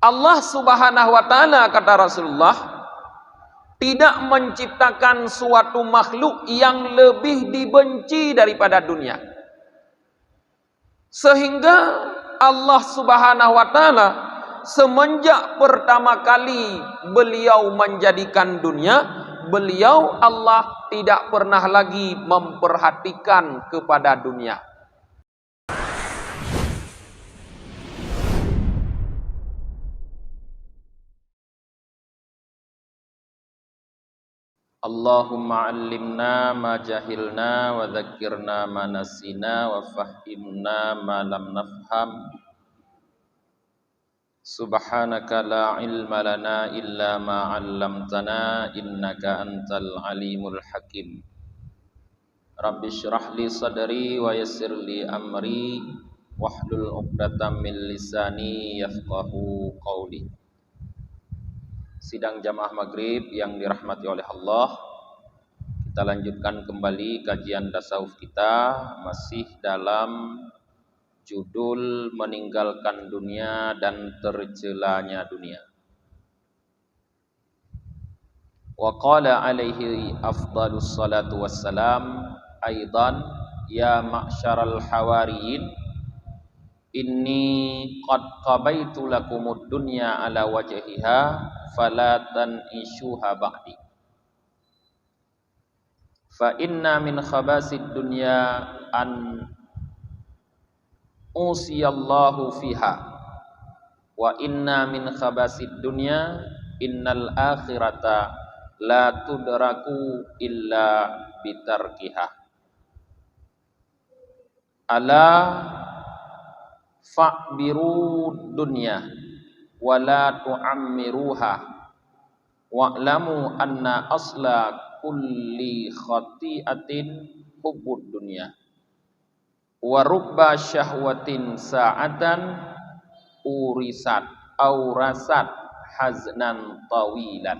Allah Subhanahu wa taala, kata Rasulullah, tidak menciptakan suatu makhluk yang lebih dibenci daripada dunia. Sehingga Allah Subhanahu wa taala semenjak pertama kali beliau menjadikan dunia, beliau Allah tidak pernah lagi memperhatikan kepada dunia. Allahumma allimna ma jahilna wa dzakirna ma nasina wa fahimna ma lam nafham. Subhanaka la ilma lana illa ma 'allamtana innaka antal alimul hakim. Rabbi shrah li sadri wa yassir li amri wahlul 'uqdatam min lisani yafqahu qawli. Sidang jamaah maghrib yang dirahmati oleh Allah, kita lanjutkan kembali kajian tasawuf kita, masih dalam judul meninggalkan dunia dan tercelanya dunia. Wa qala alaihi afdalus salatu wassalam aidan ya ma'syaral hawariyin inni qad qabaitu lakumud dunya ala wajhiha fala tanishuha ba'di fa inna min khabasid dunya an usiyallahu fiha wa inna min khabasid dunya innal akhirata la tudraku illa bitarkiha ala fa'biru dunya wa la tu'ammiruha wa'lamu anna asla kulli khati'atin hubbud dunya wa rubba syahwatin sa'atan urisat aurasat haznan tawilan.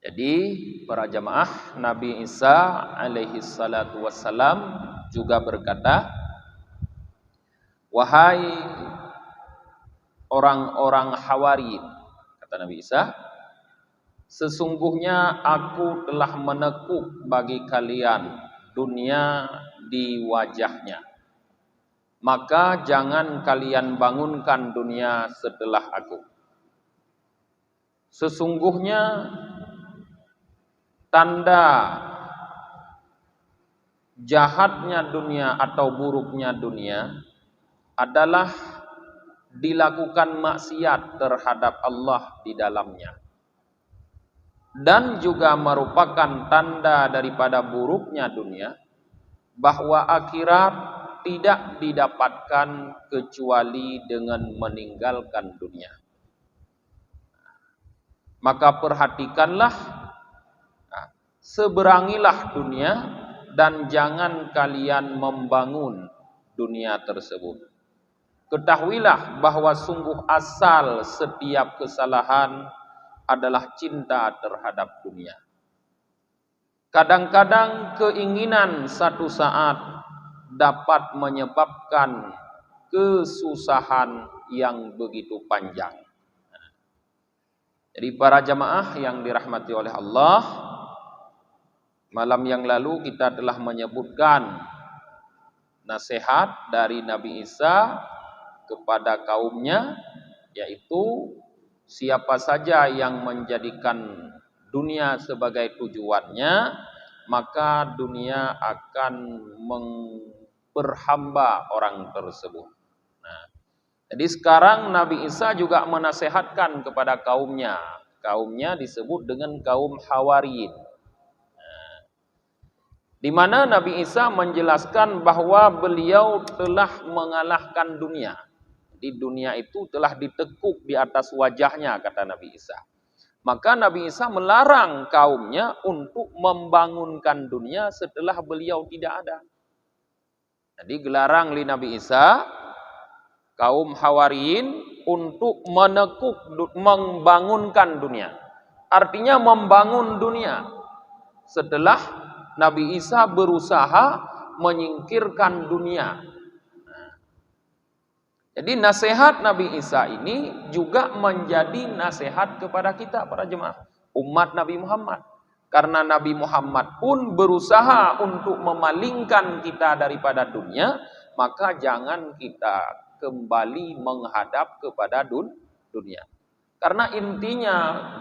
Jadi para jamaah, Nabi Isa alaihi salatu wassalam juga berkata, wahai orang-orang Hawariyin, kata Nabi Isa, sesungguhnya aku telah menekuk bagi kalian dunia di wajahnya, maka jangan kalian bangunkan dunia setelah aku. Sesungguhnya tanda jahatnya dunia atau buruknya dunia adalah dilakukan maksiat terhadap Allah di dalamnya, dan juga merupakan tanda daripada buruknya dunia bahwa akhirat tidak didapatkan kecuali dengan meninggalkan dunia. Maka perhatikanlah, seberangilah dunia dan jangan kalian membangun dunia tersebut. Ketahuilah bahwa sungguh asal setiap kesalahan adalah cinta terhadap dunia. Kadang-kadang keinginan satu saat dapat menyebabkan kesusahan yang begitu panjang. Jadi para jamaah yang dirahmati oleh Allah, malam yang lalu kita telah menyebutkan nasihat dari Nabi Isa kepada kaumnya, yaitu siapa saja yang menjadikan dunia sebagai tujuannya, maka dunia akan memperhamba orang tersebut. Nah, jadi sekarang Nabi Isa juga menasehatkan kepada kaumnya. Kaumnya disebut dengan kaum Hawariyin. Nah, di mana Nabi Isa menjelaskan bahwa beliau telah mengalahkan dunia. Di dunia itu telah ditekuk di atas wajahnya, kata Nabi Isa. Maka Nabi Isa melarang kaumnya untuk membangunkan dunia setelah beliau tidak ada. Jadi gelarang li Nabi Isa kaum Hawariyin untuk membangunkan dunia. Artinya membangun dunia setelah Nabi Isa berusaha menyingkirkan dunia. Jadi nasihat Nabi Isa ini juga menjadi nasihat kepada kita para jemaah umat Nabi Muhammad. Karena Nabi Muhammad pun berusaha untuk memalingkan kita daripada dunia, maka jangan kita kembali menghadap kepada dunia. Karena intinya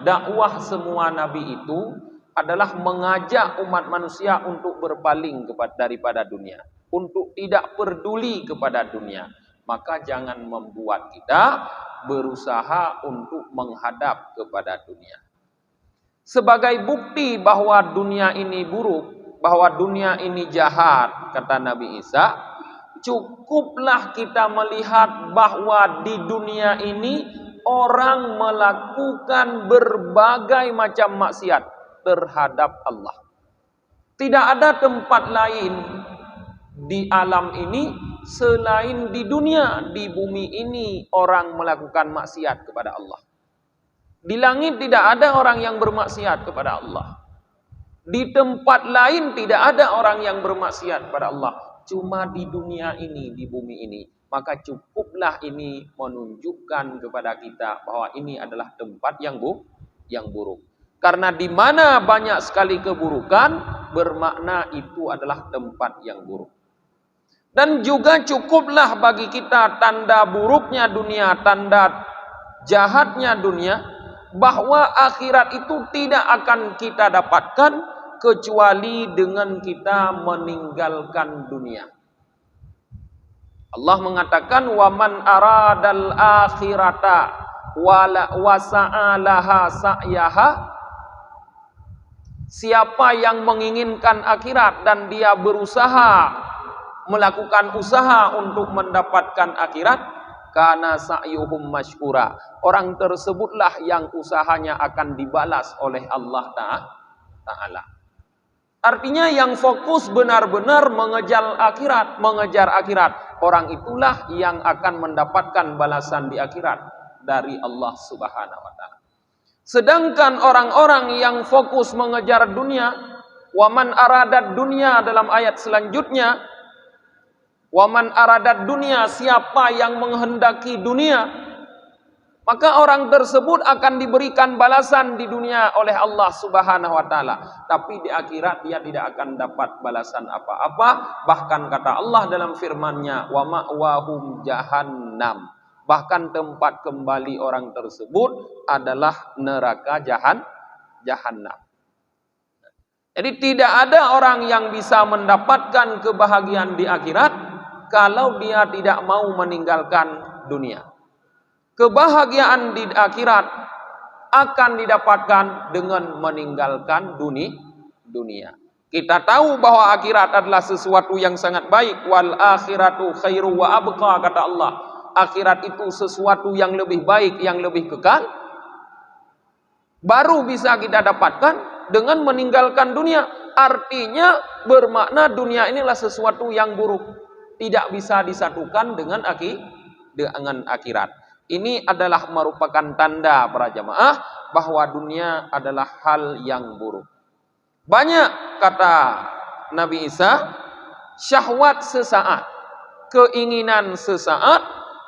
dakwah semua nabi itu adalah mengajak umat manusia untuk berpaling daripada dunia, untuk tidak peduli kepada dunia. Maka jangan membuat kita berusaha untuk menghadap kepada dunia. Sebagai bukti bahwa dunia ini buruk, bahwa dunia ini jahat, kata Nabi Isa, cukuplah kita melihat bahwa di dunia ini orang melakukan berbagai macam maksiat terhadap Allah. Tidak ada tempat lain di alam ini selain di dunia, di bumi ini orang melakukan maksiat kepada Allah. Di langit tidak ada orang yang bermaksiat kepada Allah. Di tempat lain tidak ada orang yang bermaksiat kepada Allah. Cuma di dunia ini, di bumi ini. Maka cukuplah ini menunjukkan kepada kita bahwa ini adalah tempat yang buruk. Karena di mana banyak sekali keburukan, bermakna itu adalah tempat yang buruk. Dan juga cukuplah bagi kita tanda buruknya dunia, tanda jahatnya dunia, bahwa akhirat itu tidak akan kita dapatkan kecuali dengan kita meninggalkan dunia. Allah mengatakan, "Waman aradal akhirata wa sa'alaha sa'yaha." Siapa yang menginginkan akhirat dan dia berusaha melakukan usaha untuk mendapatkan akhirat, kana sa'yuhum mashkura. Orang tersebutlah yang usahanya akan dibalas oleh Allah Ta'ala. Artinya yang fokus benar-benar mengejar akhirat, orang itulah yang akan mendapatkan balasan di akhirat dari Allah Subhanahu wa taala. Sedangkan orang-orang yang fokus mengejar dunia, waman aradat dunia dalam ayat selanjutnya, waman aradat dunia, siapa yang menghendaki dunia, maka orang tersebut akan diberikan balasan di dunia oleh Allah Subhanahu wa taala, tapi di akhirat dia tidak akan dapat balasan apa-apa. Bahkan kata Allah dalam firman-Nya, wa ma'wahum jahannam, bahkan tempat kembali orang tersebut adalah neraka jahannam. Jadi tidak ada orang yang bisa mendapatkan kebahagiaan di akhirat kalau dia tidak mau meninggalkan dunia. Kebahagiaan di akhirat akan didapatkan dengan meninggalkan dunia. Kita tahu bahwa akhirat adalah sesuatu yang sangat baik. Wal akhiratu khairu wa abqa, kata Allah. Akhirat itu sesuatu yang lebih baik, yang lebih kekal. Baru bisa kita dapatkan dengan meninggalkan dunia. Artinya bermakna dunia inilah sesuatu yang buruk. Tidak bisa disatukan dengan akhirat. Ini adalah merupakan tanda para jamaah bahwa dunia adalah hal yang buruk. Banyak, kata Nabi Isa, syahwat sesaat, keinginan sesaat,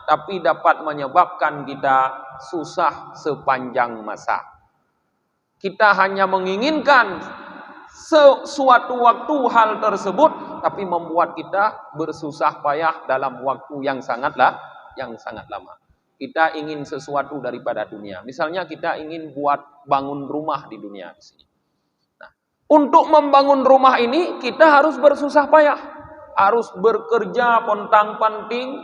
tapi dapat menyebabkan kita susah sepanjang masa. Kita hanya menginginkan sesuatu waktu hal tersebut, tapi membuat kita bersusah payah dalam waktu yang sangat lama. Kita ingin sesuatu daripada dunia. Misalnya kita ingin bangun rumah di dunia di sini. Nah, untuk membangun rumah ini kita harus bersusah payah, harus bekerja pontang-panting,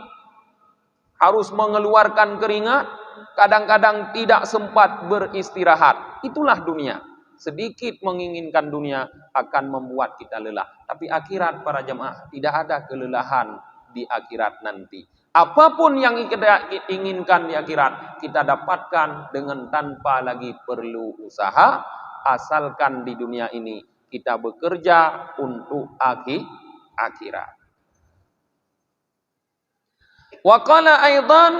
harus mengeluarkan keringat, kadang-kadang tidak sempat beristirahat. Itulah dunia. Sedikit menginginkan dunia akan membuat kita lelah. Tapi akhirat para jemaah, tidak ada kelelahan di akhirat nanti. Apapun yang kita inginkan di akhirat, kita dapatkan dengan tanpa lagi perlu usaha, asalkan di dunia ini kita bekerja untuk akhirat. Wa qala aidan,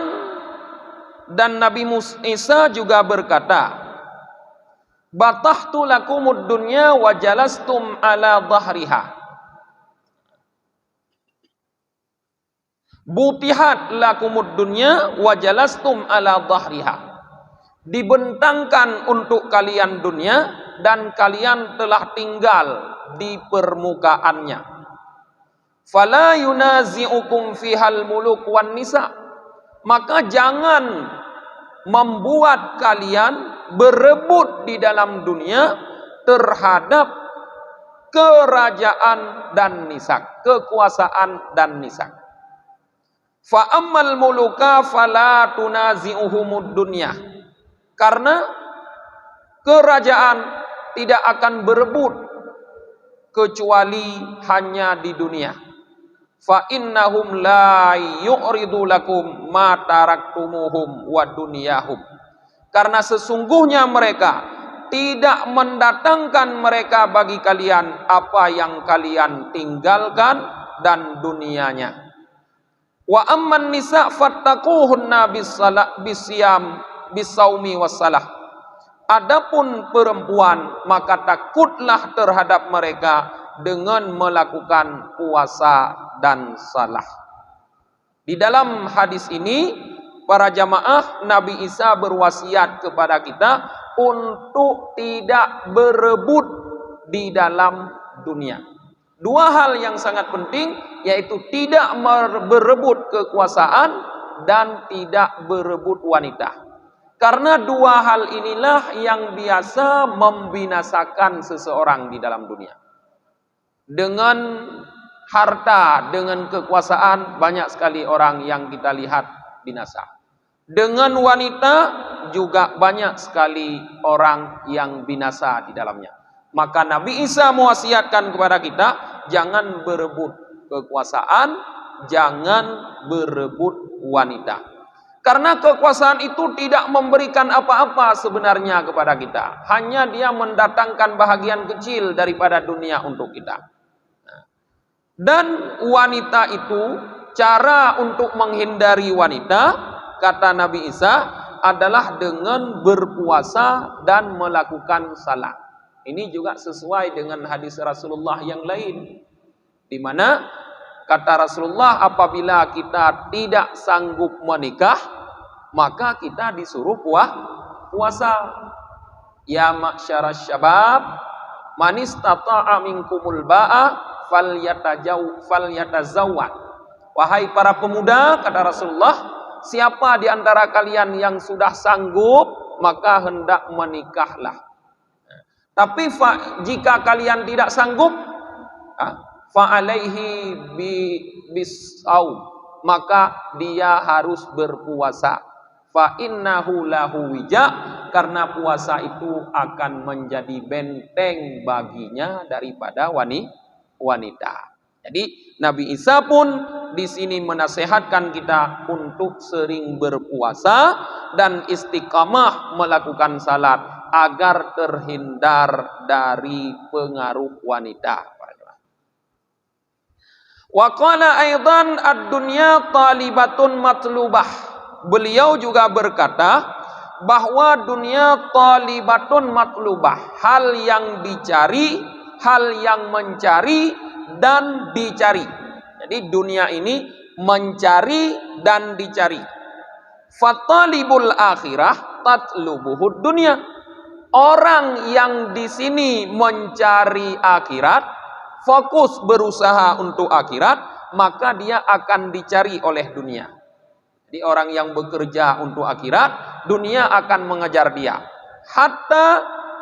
dan Nabi Isa juga berkata, batahtu lakumud dunya wa jalastum ala dhahriha. Butihat lakumud dunya wa jalastum ala dhahriha. Dibentangkan untuk kalian dunia dan kalian telah tinggal di permukaannya. Fala yunazi'ukum fihal muluk wan nisa. Maka jangan membuat kalian berebut di dalam dunia terhadap kerajaan dan nisak, kekuasaan dan nisak. Fa ammal muluka fala tunazi'uhumud dunya. Karena kerajaan tidak akan berebut kecuali hanya di dunia. Fa innahum la yu'ridu lakum ma taraktumuhum wa dunyahum. Karena sesungguhnya mereka tidak mendatangkan mereka bagi kalian apa yang kalian tinggalkan dan dunianya. Wa amman nisa fattaquhunna bisyam bisaumi wassalah. Adapun perempuan maka takutlah terhadap mereka dengan melakukan puasa dan salah. Di dalam hadis ini para jamaah, Nabi Isa berwasiat kepada kita untuk tidak berebut di dalam dunia. Dua hal yang sangat penting, yaitu tidak berebut kekuasaan dan tidak berebut wanita. Karena dua hal inilah yang biasa membinasakan seseorang di dalam dunia. Dengan harta, dengan kekuasaan, banyak sekali orang yang kita lihat binasa. Dengan wanita juga banyak sekali orang yang binasa di dalamnya. Maka Nabi Isa mewasiatkan kepada kita, jangan berebut kekuasaan, jangan berebut wanita. Karena kekuasaan itu tidak memberikan apa-apa sebenarnya kepada kita. Hanya dia mendatangkan bahagian kecil daripada dunia untuk kita. Dan wanita itu, cara untuk menghindari wanita, kata Nabi Isa, adalah dengan berpuasa dan melakukan salat. Ini juga sesuai dengan hadis Rasulullah yang lain, di mana kata Rasulullah, apabila kita tidak sanggup menikah, maka kita disuruh puasa. Ya ma'syaras syabab, man istata'a minkumul ba'a falyatazawwaj. Wahai para pemuda, kata Rasulullah, siapa di antara kalian yang sudah sanggup, maka hendak menikahlah. Tapi jika kalian tidak sanggup, fa'alaihi bisaum, maka dia harus berpuasa. Fa innahu lahu wija, karena puasa itu akan menjadi benteng baginya daripada wanita. Jadi Nabi Isa pun di sini menasehatkan kita untuk sering berpuasa dan istiqamah melakukan salat agar terhindar dari pengaruh wanita. Wa qala aidan ad-dunya talibatun matlubah. Beliau juga berkata bahwa dunia talibatun matlubah, hal yang dicari, hal yang mencari dan dicari. Jadi dunia ini mencari dan dicari. Fatalibul akhirah tatlubuhud dunya. Orang yang di sini mencari akhirat, fokus berusaha untuk akhirat, maka dia akan dicari oleh dunia. Jadi orang yang bekerja untuk akhirat, dunia akan mengejar dia. Hatta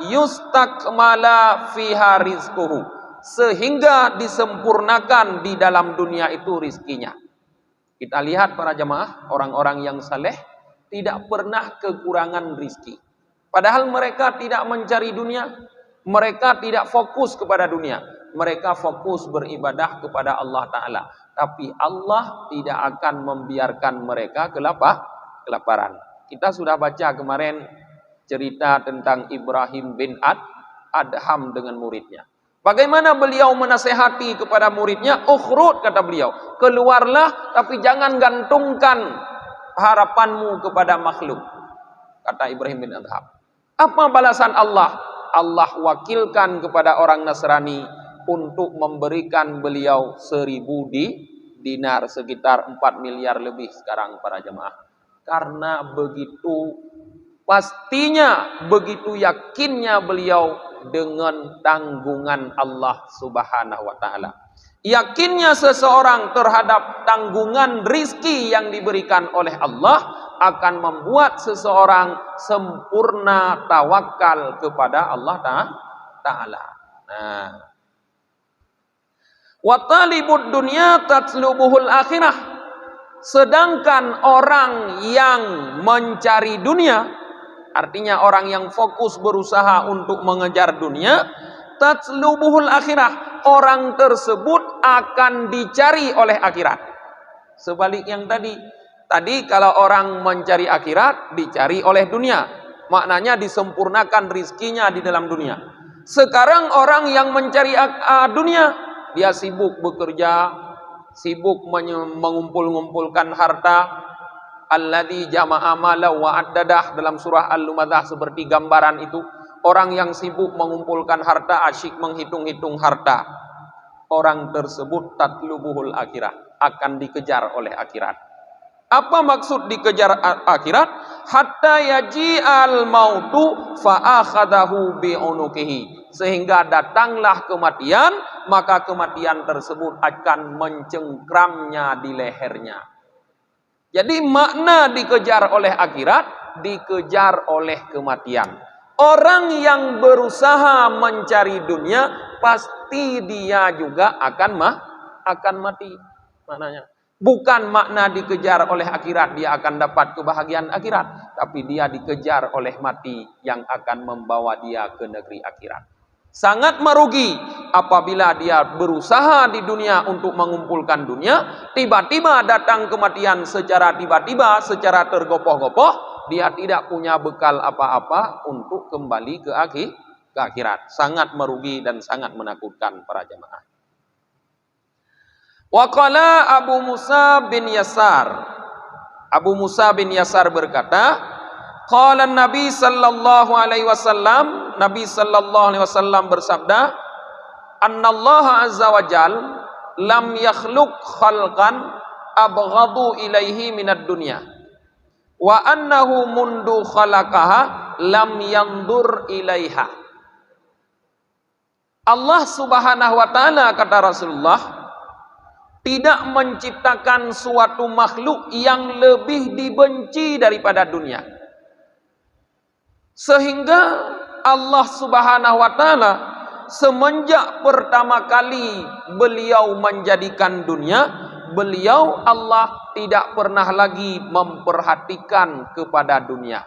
yustakmala fiha rizquhu, sehingga disempurnakan di dalam dunia itu rizkinya. Kita lihat para jemaah, orang-orang yang saleh tidak pernah kekurangan rizki. Padahal mereka tidak mencari dunia, mereka tidak fokus kepada dunia, mereka fokus beribadah kepada Allah Ta'ala. Tapi Allah tidak akan membiarkan mereka kelaparan. Kita sudah baca kemarin cerita tentang Ibrahim bin Adham dengan muridnya. Bagaimana beliau menasehati kepada muridnya, ukhrud, kata beliau, keluarlah tapi jangan gantungkan harapanmu kepada makhluk. Kata Ibrahim bin Adham. Apa balasan Allah? Allah wakilkan kepada orang Nasrani untuk memberikan beliau 1000 dinar sekitar 4 miliar lebih sekarang para jemaah. Karena begitu pastinya, begitu yakinnya beliau dengan tanggungan Allah Subhanahu wa taala. Yakinnya seseorang terhadap tanggungan rizki yang diberikan oleh Allah akan membuat seseorang sempurna tawakal kepada Allah Ta'ala. Nah, wa talibud dunya tatlubuhul akhirah. Sedangkan orang yang mencari dunia, artinya orang yang fokus berusaha untuk mengejar dunia, tatlubuhul akhirah, orang tersebut akan dicari oleh akhirat. Sebalik yang tadi kalau orang mencari akhirat dicari oleh dunia, maknanya disempurnakan rizkinya di dalam dunia. Sekarang orang yang mencari dunia, dia sibuk bekerja, sibuk mengumpul-ngumpulkan harta. Alladzi jama'a malahu wa addadah, dalam surah Al-Lumadzah seperti gambaran itu. Orang yang sibuk mengumpulkan harta, asyik menghitung-hitung harta. Orang tersebut tatlubuhul akhirah, akan dikejar oleh akhirat. Apa maksud dikejar akhirat? Hatta yaji'al mautu fa'akhadahu bi'unukihi, sehingga datanglah kematian, maka kematian tersebut akan mencengkramnya di lehernya. Jadi makna dikejar oleh akhirat, dikejar oleh kematian. Orang yang berusaha mencari dunia, pasti dia juga akan mati. Maknanya bukan makna dikejar oleh akhirat dia akan dapat kebahagiaan akhirat, tapi dia dikejar oleh mati yang akan membawa dia ke negeri akhirat. Sangat merugi apabila dia berusaha di dunia untuk mengumpulkan dunia, tiba-tiba datang kematian secara tiba-tiba, secara tergopoh-gopoh, dia tidak punya bekal apa-apa untuk kembali ke akhirat. Sangat merugi dan sangat menakutkan para jemaah. Waqala Abu Musa bin Yasar. Abu Musa bin Yasar berkata, qala Nabi sallallahu alaihi wasallam, Nabi sallallahu alaihi wasallam bersabda, annallaha azza wa jal lam yakhluq khalqan abghadu ilaihi minad dunya wa annahu mundu khalaqaha lam yandur ilaiha. Allah Subhanahu wa taala, kata Rasulullah, tidak menciptakan suatu makhluk yang lebih dibenci daripada dunia. Sehingga Allah Subhanahu wa taala semenjak pertama kali beliau menjadikan dunia, beliau Allah tidak pernah lagi memperhatikan kepada dunia.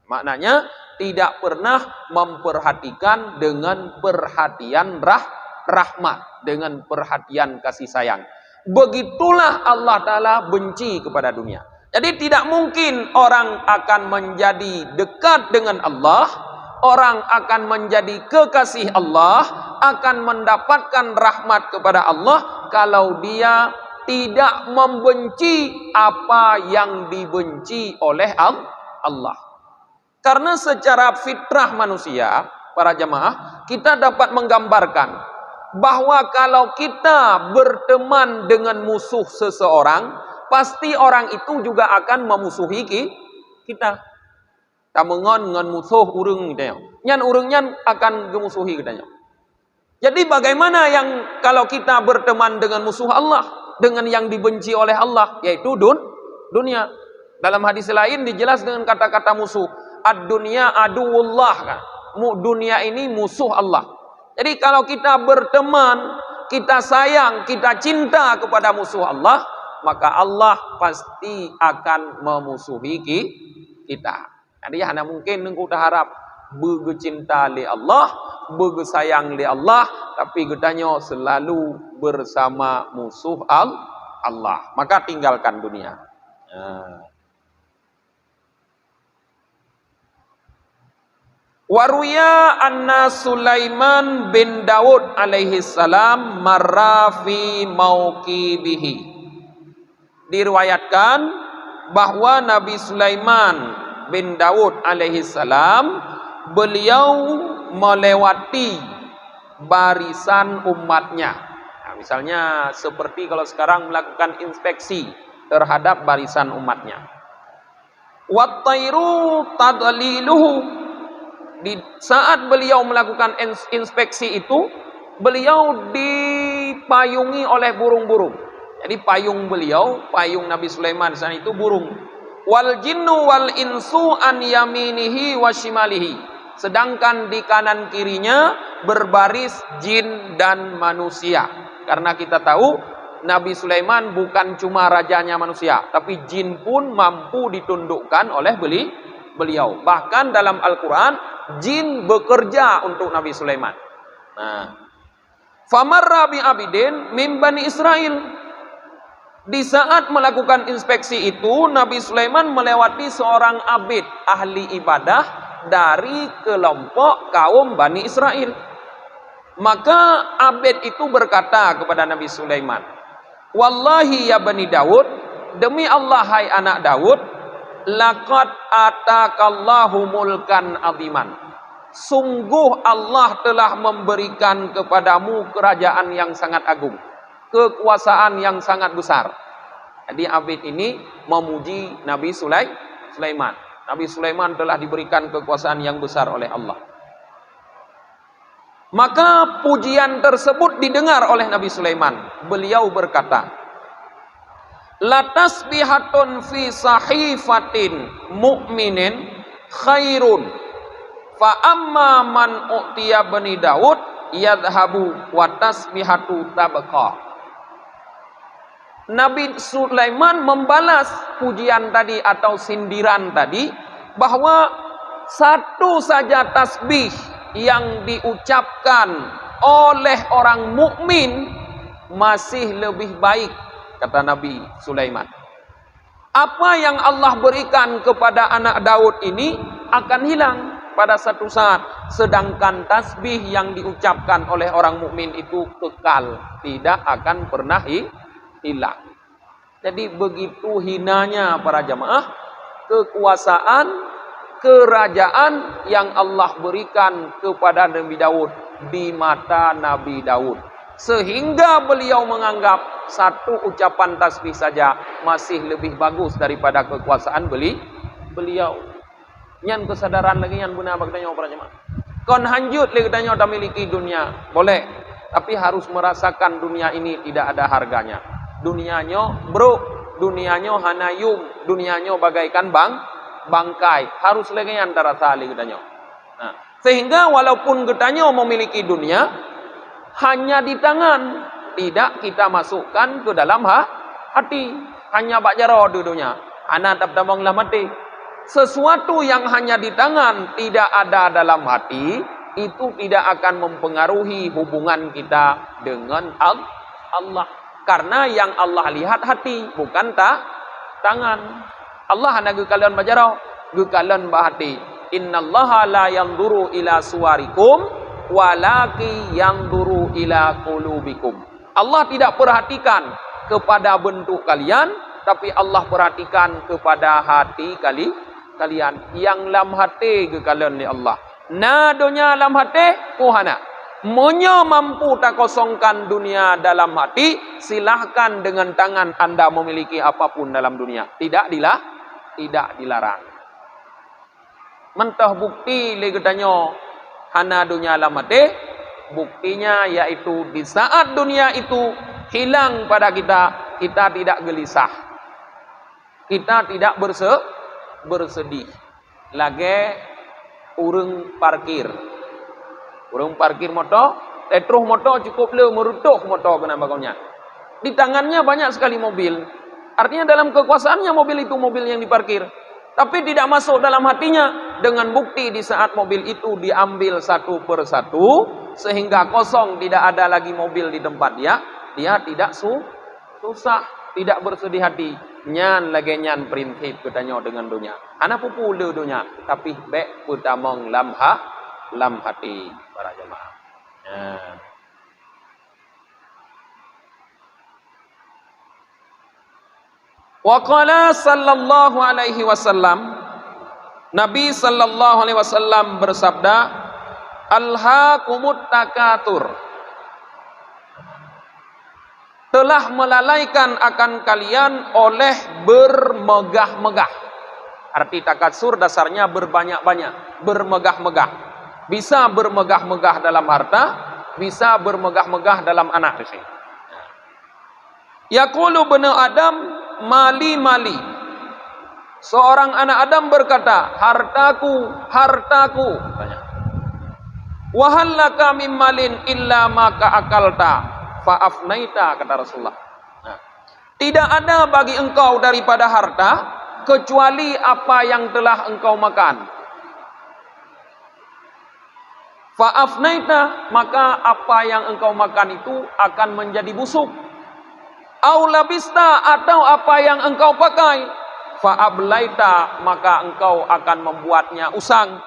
Maknanya tidak pernah memperhatikan dengan perhatian rahmat, dengan perhatian kasih sayang. Begitulah Allah Ta'ala benci kepada dunia. Jadi tidak mungkin orang akan menjadi dekat dengan Allah, orang akan menjadi kekasih Allah, akan mendapatkan rahmat kepada Allah kalau dia tidak membenci apa yang dibenci oleh Allah. Karena secara fitrah manusia, para jemaah, kita dapat menggambarkan bahwa kalau kita berteman dengan musuh seseorang, pasti orang itu juga akan memusuhi kita. Tamungan dengan musuh urang kita, nyan urangnya akan gemusuhi kita. Jadi bagaimana yang kalau kita berteman dengan musuh Allah, dengan yang dibenci oleh Allah, yaitu dunia. Dalam hadis lain dijelas dengan kata-kata musuh. Ad-dunya aduwullah, kan? Dunia ini musuh Allah. Jadi kalau kita berteman, kita sayang, kita cinta kepada musuh Allah, maka Allah pasti akan memusuhi kita. Jadi hanya mungkin kita harap bercinta li Allah, bersayang li Allah, tapi katanya selalu bersama musuh Allah. Maka tinggalkan dunia. Waruya anna Sulaiman bin Daud alaihi salam marra fi mauqibihi. Diriwayatkan bahwa Nabi Sulaiman bin Daud alaihi salam, beliau melewati barisan umatnya. Misalnya seperti kalau sekarang melakukan inspeksi terhadap barisan umatnya. Wattairu tadliluhu. Di saat beliau melakukan inspeksi itu, beliau dipayungi oleh burung-burung. Jadi payung beliau, payung Nabi Sulaiman di sana itu burung. Wal jinnu wal insu an yaminihi wa shimalihi. Sedangkan di kanan kirinya berbaris jin dan manusia. Karena kita tahu Nabi Sulaiman bukan cuma rajanya manusia, tapi jin pun mampu ditundukkan oleh beliau. Bahkan dalam Al-Quran, jin bekerja untuk Nabi Sulaiman. Nah, famarra bi abidin min bani Israel. Di saat melakukan inspeksi itu, Nabi Sulaiman melewati seorang abid, ahli ibadah dari kelompok kaum Bani Israel. Maka abid itu berkata kepada Nabi Sulaiman, "Wallahi ya Bani Daud, demi Allah hai anak Daud, laqad atakallahu mulkan aziman. Sungguh Allah telah memberikan kepadamu kerajaan yang sangat agung, kekuasaan yang sangat besar." Jadi abid ini memuji Nabi Sulaiman. Nabi Sulaiman telah diberikan kekuasaan yang besar oleh Allah. Maka pujian tersebut didengar oleh Nabi Sulaiman. Beliau berkata, "La tasbihatun fi sahifatin mu'minin khairun, fa amma man u'tiya bani Daud yadhabu wa tasbihatu tabqa." Nabi Sulaiman membalas pujian tadi atau sindiran tadi, bahwa satu saja tasbih yang diucapkan oleh orang mukmin masih lebih baik, kata Nabi Sulaiman. Apa yang Allah berikan kepada anak Daud ini akan hilang pada satu saat, sedangkan tasbih yang diucapkan oleh orang mukmin itu kekal, tidak akan pernah hilang. Jadi begitu hinanya para jamaah kekuasaan, kerajaan yang Allah berikan kepada Nabi Daud di mata Nabi Daud, sehingga beliau menganggap satu ucapan tasbih saja masih lebih bagus daripada kekuasaan beliau. Nyan kesadaran lagi yang benar bagdanya para jemaah. Kon hanjut le katanya udah miliki dunia, boleh, tapi harus merasakan dunia ini tidak ada harganya. Dunianya bro, dunianya hanayum, dunianya bagaikan bangkai, harus lagi antara tali katanya. Nah, sehingga walaupun katanya memiliki dunia hanya di tangan, tidak kita masukkan ke dalam hati, hanya bak jaro dudunya, anak tak tamang lah mati. Sesuatu yang hanya di tangan tidak ada dalam hati, itu tidak akan mempengaruhi hubungan kita dengan Allah. Karena yang Allah lihat hati, bukan tangan. Allah hanya gekalan bajarau, gekalan bahati. Innallaha la yanzuru ila suwarikum walaki yanzuru ila qulubikum. Allah tidak perhatikan kepada bentuk kalian, tapi Allah perhatikan kepada hati kalian. Yang lam hati gekalan ni Allah. Nadonya lam hati kuhana. Monya mampu tak kosongkan dunia dalam hati, silahkan dengan tangan Anda memiliki apapun dalam dunia. Tidak dilarang. Mentah bukti legetanyo hana dunia dalam hati, buktinya yaitu di saat dunia itu hilang pada kita, kita tidak gelisah. Kita tidak bersedih. Lagi urung parkir. Urung parkir motor, tetruh motor cukup le merutuh motor kena bagaunya. Di tangannya banyak sekali mobil. Artinya dalam kekuasaannya mobil itu mobil yang diparkir. Tapi tidak masuk dalam hatinya, dengan bukti di saat mobil itu diambil satu persatu sehingga kosong, tidak ada lagi mobil di tempat dia tidak susah, tidak bersedih hati. Nyan lagi nyan prinsip katanya dengan dunia. Anak pupu le dunia, tapi bek putamong lam hati para jemaah. Wa qala sallallahu alaihi wasallam, Nabi sallallahu alaihi wasallam bersabda, alhaakumut takatur. telah melalaikan akan kalian oleh bermegah-megah. Arti takatsur dasarnya berbanyak-banyak, bermegah-megah. Bisa bermegah-megah dalam harta, bisa bermegah-megah dalam anak di sini. Yaqulu bani Adam mali mali. Seorang anak Adam berkata, hartaku, hartaku. Tanya. Wa hal laka min malin illa ma ka'akalta fa afnaita, kata Rasulullah. Nah, tidak ada bagi engkau daripada harta kecuali apa yang telah engkau makan. Fa'afnaita, maka apa yang engkau makan itu akan menjadi busuk. Au labista, atau apa yang engkau pakai. Fa'ablaita, maka engkau akan membuatnya usang.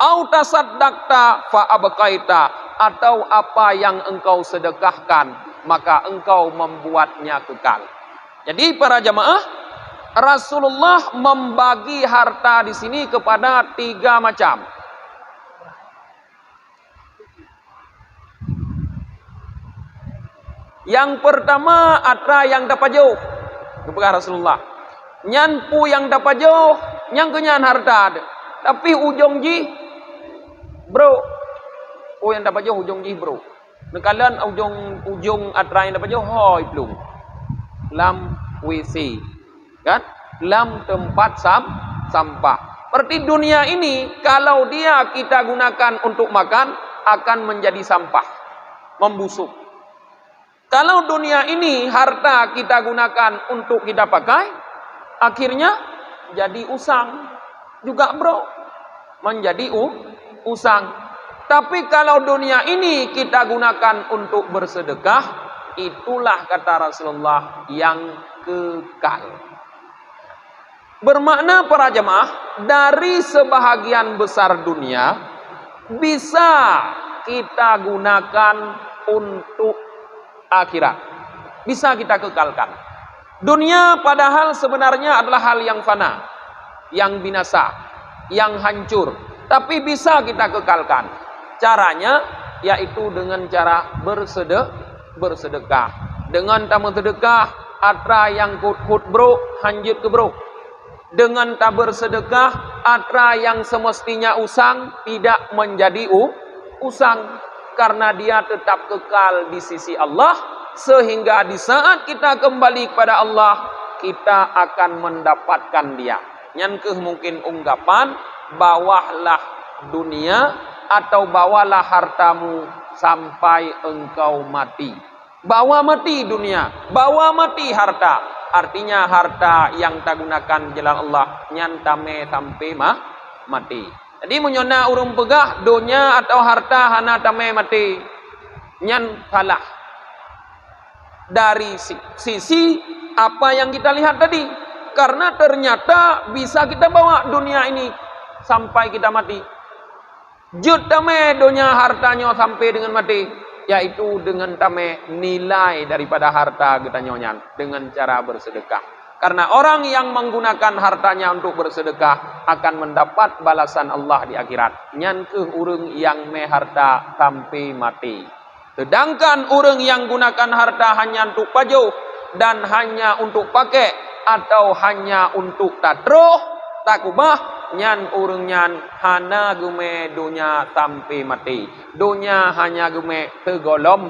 Au tasaddaqta fa'abqaita, atau apa yang engkau sedekahkan, maka engkau membuatnya kekal. Jadi para jamaah, Rasulullah membagi harta di sini kepada 3 macam. Yang pertama atra yang dapat jauh kepada Rasulullah. Nyan pu yang dapat jauh, yang kenyan harta ada. Tapi ujung ji, bro. Oh yang dapat jauh ujung ji bro. Nekalan ujung atra yang dapat jauh, hoi plung. Lam WC, kan? Lam tempat sampah. Berarti dunia ini kalau dia kita gunakan untuk makan akan menjadi sampah, membusuk. Kalau dunia ini harta kita gunakan untuk kita pakai, akhirnya jadi usang juga bro, menjadi usang. Tapi kalau dunia ini kita gunakan untuk bersedekah, itulah kata Rasulullah yang kekal. Bermakna para jemaah, dari sebahagian besar dunia bisa kita gunakan untuk akhirat, bisa kita kekalkan. Dunia padahal sebenarnya adalah hal yang fana, yang binasa, yang hancur, tapi bisa kita kekalkan. Caranya yaitu dengan cara bersedekah. Dengan tamu sedekah, atra yang kut bro, hanjut ke bro. Dengan tak bersedekah, atra yang semestinya usang tidak menjadi usang. Karena dia tetap kekal di sisi Allah, sehingga di saat kita kembali kepada Allah, kita akan mendapatkan dia. Nyankeh mungkin ungkapan, bawalah dunia atau bawalah hartamu sampai engkau mati. Bawa mati dunia, bawa mati harta. Artinya harta yang tak gunakan jalan Allah, nyantame sampai mati. Jadi menyona urung pegah dunia atau harta hana tame mati. Nyan salah. Dari sisi apa yang kita lihat tadi. Karena ternyata bisa kita bawa dunia ini sampai kita mati. Jut tame dunia hartanya sampai dengan mati. Yaitu dengan tame nilai daripada harta kita nyonya. Dengan cara bersedekah. Karena orang yang menggunakan hartanya untuk bersedekah akan mendapat balasan Allah di akhirat. Nyankeh urang yang me harta sampai mati. Sedangkan orang yang gunakan harta hanya untuk pajuh dan hanya untuk pakai atau hanya untuk tatroh, takubah, nyan urang nyan hana gume dunia sampai mati. Dunia hanya gume tegolom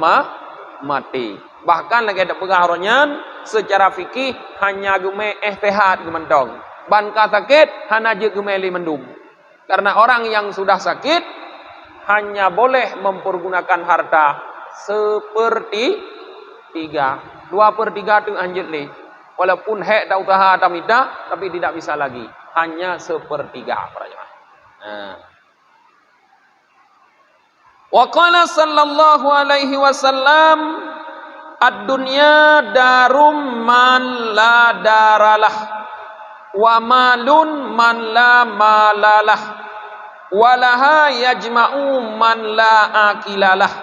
mati. Bahkan lagi ada pengaruhnya secara fikih hanya gume ihtihad gementong. Ban sakit hanya je gume limendum. Karena orang yang sudah sakit hanya boleh mempergunakan harta seperti 3. 2/3 tu anjut li. Walaupun hek tak usaha tamita tapi tidak bisa lagi. Hanya 1/3 para jemaah. Wa qala sallallahu alaihi wasallam, ad-dunya darum man la daralah wa malun man la malalah walaha yajma'u man la akilalah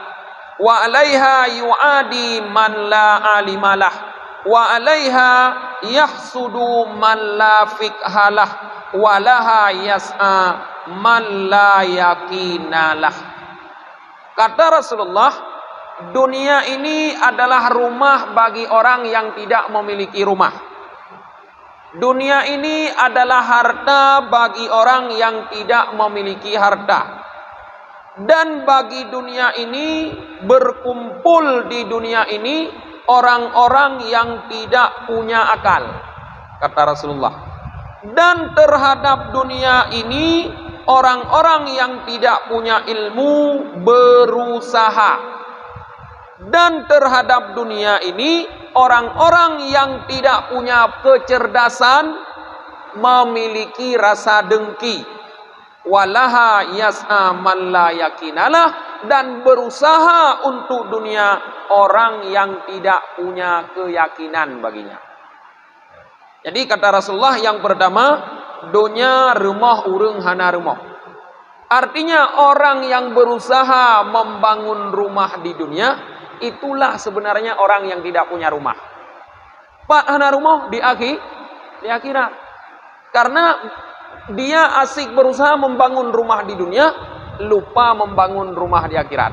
wa alaiha yu'adi man la alimalah wa alaiha yahsudu man la fikhalah walaha yas'a man la yakinalah. Kata Rasulullah, dunia ini adalah rumah bagi orang yang tidak memiliki rumah. Dunia ini adalah harta bagi orang yang tidak memiliki harta. Dan bagi dunia ini, berkumpul di dunia ini orang-orang yang tidak punya akal, kata Rasulullah. Dan terhadap dunia ini, orang-orang yang tidak punya ilmu berusaha. Dan terhadap dunia ini, orang-orang yang tidak punya kecerdasan memiliki rasa dengki. Walaha yas'a man la yakinalah, dan berusaha untuk dunia orang yang tidak punya keyakinan baginya. Jadi kata Rasulullah, yang pertama, dunia rumah urang hana rumah. Artinya orang yang berusaha membangun rumah di dunia, itulah sebenarnya orang yang tidak punya rumah. Pak hana rumah di akhirat. Karena dia asik berusaha membangun rumah di dunia, lupa membangun rumah di akhirat.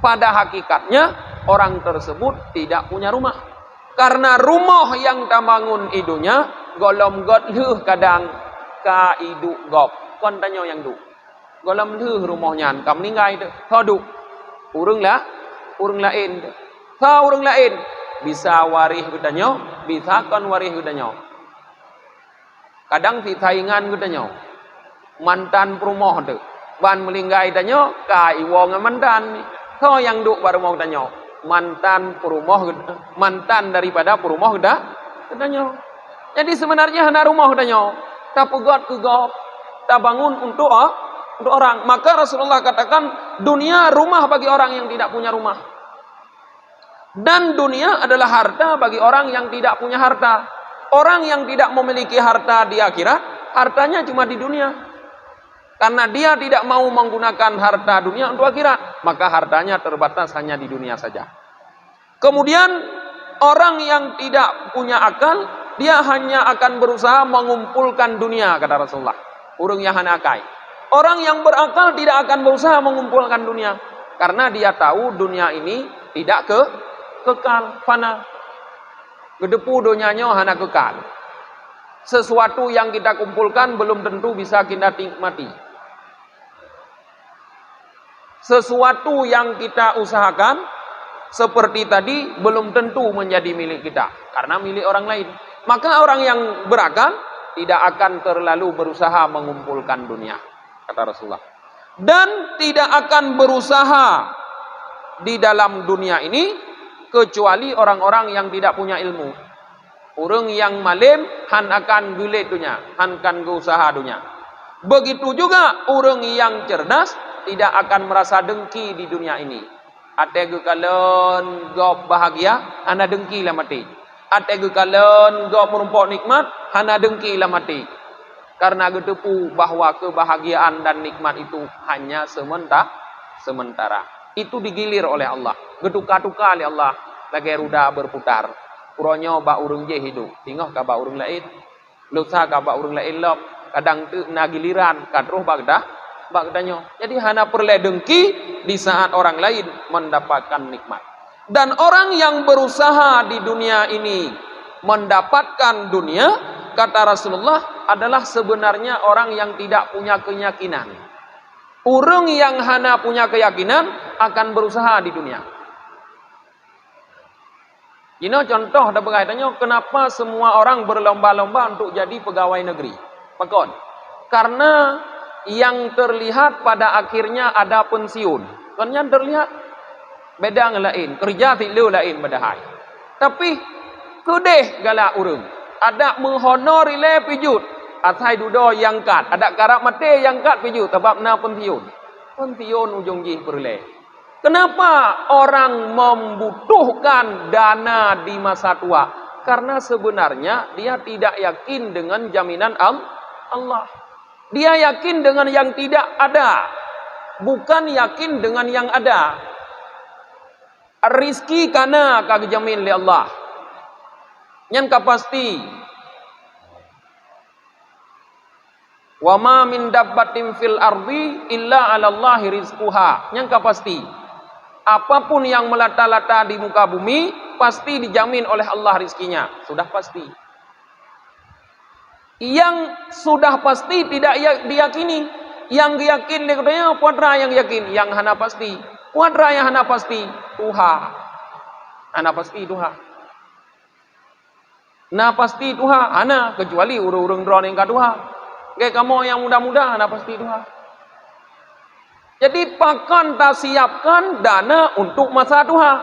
Pada hakikatnya orang tersebut tidak punya rumah. Karena rumah yang tabangun idunya golom god leuh kadang ka idu gop. Kon tanyo yang du. Golom leuh rumahnya kam ninggai tu. Thodu. Urang lain. Tha urang lain bisa warih gutanyo, bisa kon warih gutanyo. Kadang fitaingan gutanyo. Mantan perumoh tu. Ban melinggai tanyo ka iwong mantan. Tha yang du baru mau tanyo. Mantan daripada perumoh gutanyo. Jadi sebenarnya hana rumah gutanyo. Ta pegot ke gop. Ta bangun untuk orang. Maka Rasulullah katakan, dunia rumah bagi orang yang tidak punya rumah. Dan dunia adalah harta bagi orang yang tidak punya harta. Orang yang tidak memiliki harta di akhirat, hartanya cuma di dunia. Karena dia tidak mau menggunakan harta dunia untuk akhirat, maka hartanya terbatas hanya di dunia saja. Kemudian orang yang tidak punya akal, dia hanya akan berusaha mengumpulkan dunia, kata Rasulullah. Urang yang hana akai. Orang yang berakal tidak akan berusaha mengumpulkan dunia, karena dia tahu dunia ini tidak kekal, fana. Gedepu dunianya hana kekal. Sesuatu yang kita kumpulkan belum tentu bisa kita nikmati. Sesuatu yang kita usahakan seperti tadi belum tentu menjadi milik kita, karena milik orang lain. Maka orang yang berakal tidak akan terlalu berusaha mengumpulkan dunia, kata Rasulullah. Dan tidak akan berusaha di dalam dunia ini kecuali orang-orang yang tidak punya ilmu. Orang yang malim han akan gulet dunia, han akan berusaha dunia. Begitu juga orang yang cerdas tidak akan merasa dengki di dunia ini. Ate gekalon gop bahagia, hana dengki lah mati. Ate gekalon gop merumpok nikmat, hana dengki lah mati. Karena gedepu bahwa kebahagiaan dan nikmat itu hanya sementara. Itu digilir oleh Allah. Geduka-duka oleh Allah. Lagi ruda berputar. Puronyo ba urung je hidup. Tinggal ka ba urung lain. Lusa ka ba urung lain lop. Kadang tu na giliran. Kadruh bagdanyo. Jadi hana perle dengki di saat orang lain mendapatkan nikmat. Dan orang yang berusaha di dunia ini mendapatkan dunia, kata Rasulullah, adalah sebenarnya orang yang tidak punya keyakinan. Orang yang hana punya keyakinan akan berusaha di dunia. Ini contoh ada berkaitannya kenapa semua orang berlomba-lomba untuk jadi pegawai negeri. Pakon. Karena yang terlihat pada akhirnya ada pensiun. Kan yang terlihat beda ngelain, kerja tilu lain badahai. Tapi kedeh galak urang. Ada menghonori le pijut. Atai dudo yang kat. Ada karap mate yang kat pijut. Sebab na pensiun. Pensiun ujung jih perle. Kenapa orang membutuhkan dana di masa tua? Karena sebenarnya dia tidak yakin dengan jaminan Allah. Dia yakin dengan yang tidak ada. Bukan yakin dengan yang ada. Rizki kana kag jamin li Allah. Nyan kapasti. Wa ma min dabbatin fil ardi illa 'ala Allahi rizquha. Nyan kapasti. Apapun yang melata-lata di muka bumi pasti dijamin oleh Allah rizkinya, sudah pasti. Yang sudah pasti tidak diyakini, yang yakin dia kuadra yang yakin, yang hana pasti. Kuadra yang hana pasti Tuhan. Hana pasti Tuhan. Nah pasti Tuhan, hana kecuali urung-urung drone yang kedua. Kayak kamu yang muda-muda, hana pasti Tuhan. Jadi pakan tak siapkan dana untuk masa Tuhan.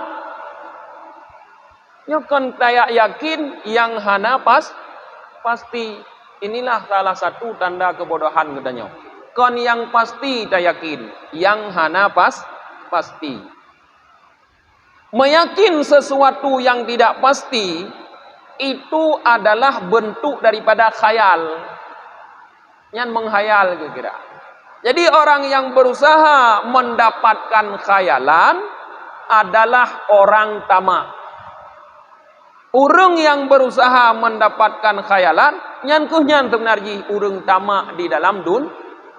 Nyokan tayak yakin yang hana pasti. Inilah salah satu tanda kebodohan katanya. Kon yang pasti tak yakin, yang hana pasti. Meyakin sesuatu yang tidak pasti itu adalah bentuk daripada khayal. Yang menghayal kira-kira. Jadi orang yang berusaha mendapatkan khayalan adalah orang tamak. Orang yang berusaha mendapatkan khayalan nyan sebenarnya orang tamak di dalam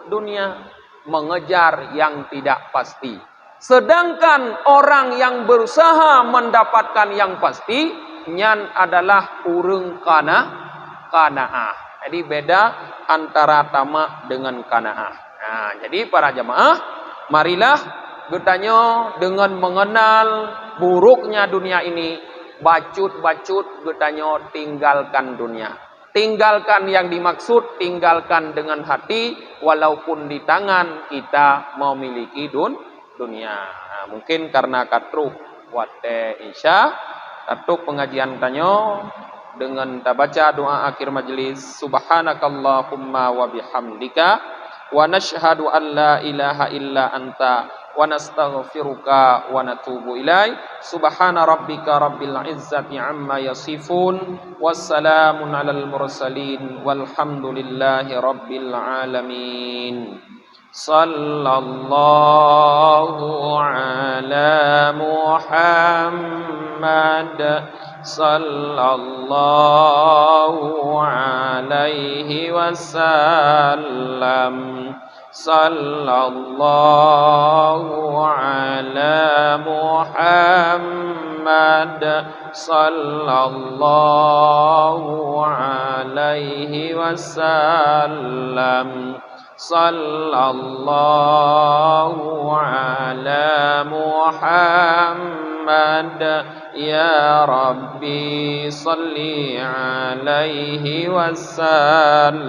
dunia, mengejar yang tidak pasti. Sedangkan orang yang berusaha mendapatkan yang pasti nyan adalah orang qanaah. Jadi beda antara tamak dengan qanaah. Nah, jadi para jamaah, marilah getanya dengan mengenal buruknya dunia ini, bacut-bacut getanya tinggalkan dunia. Tinggalkan yang dimaksud, tinggalkan dengan hati, walaupun di tangan kita memiliki dunia. Nah, mungkin karena katruk wate isya, katruk pengajian tanyo dengan tabaca doa akhir majelis, subhanakallahumma wa bihamdika wa nashhadu an la ilaha illa anta wa nastaghfiruka wa natubu ilaik. Subhana rabbika rabbil izzati amma yasifun, wassalamun alal mursalin, walhamdulillahi rabbil alamin. Sallallahu ala Muhammad sallallahu alaihi wasallam. Sallallahu ala Muhammad sallallahu alaihi wasallam. Sallallahu ala Muhammad ya Rabbi salli alaihi wasallim.